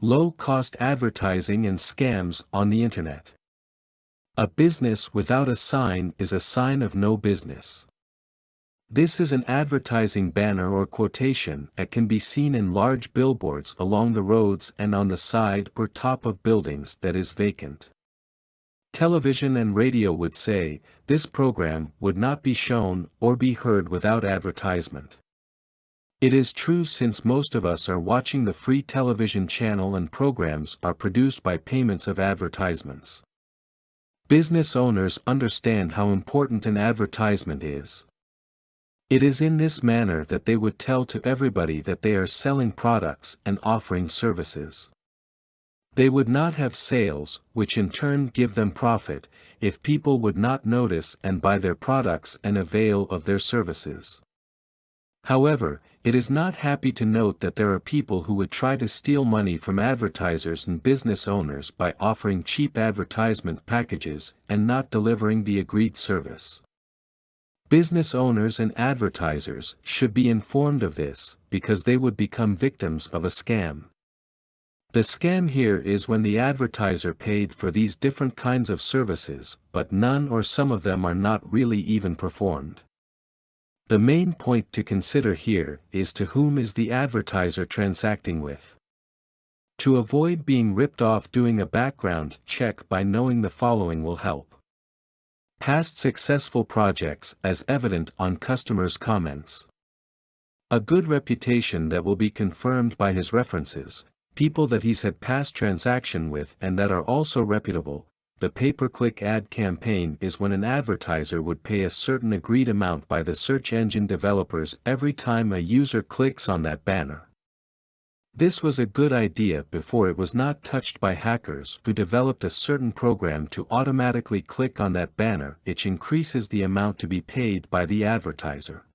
Low-cost advertising and scams on the internet. A business without a sign is a sign of no business. This is an advertising banner or quotation that can be seen in large billboards along the roads and on the side or top of buildings that is vacant. Television and radio would say, this program would not be shown or be heard without advertisement. It is true since most of us are watching the free television channel and programs are produced by payments of advertisements. Business owners understand how important an advertisement is. It is in this manner that they would tell to everybody that they are selling products and offering services. They would not have sales, which in turn give them profit, if people would not notice and buy their products and avail of their services. However, it is not happy to note that there are people who would try to steal money from advertisers and business owners by offering cheap advertisement packages and not delivering the agreed service. Business owners and advertisers should be informed of this, because they would become victims of a scam. The scam here is when the advertiser paid for these different kinds of services, but none or some of them are not really even performed. The main point to consider here is to whom is the advertiser transacting with. To avoid being ripped off, doing a background check by knowing the following will help. Past successful projects as evident on customers' comments. A good reputation that will be confirmed by his references, people that he's had past transaction with and that are also reputable. The pay-per-click ad campaign is when an advertiser would pay a certain agreed amount by the search engine developers every time a user clicks on that banner. This was a good idea before it was not touched by hackers who developed a certain program to automatically click on that banner, which increases the amount to be paid by the advertiser.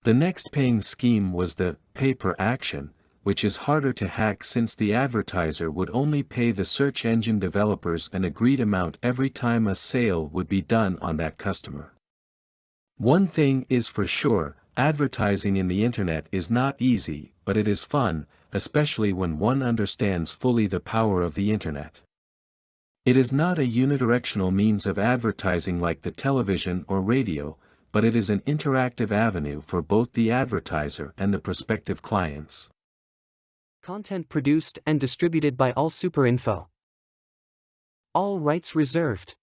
The next paying scheme was the pay-per-action, which is harder to hack since the advertiser would only pay the search engine developers an agreed amount every time a sale would be done on that customer. One thing is for sure, advertising in the internet is not easy, but it is fun, especially when one understands fully the power of the internet. It is not a unidirectional means of advertising like the television or radio, but it is an interactive avenue for both the advertiser and the prospective clients. Content produced and distributed by All Super Info. All rights reserved.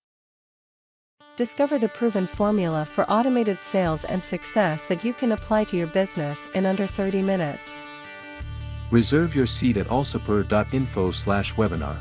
Discover the proven formula for automated sales and success that you can apply to your business in under 30 minutes. Reserve your seat at allsuper.info/webinar.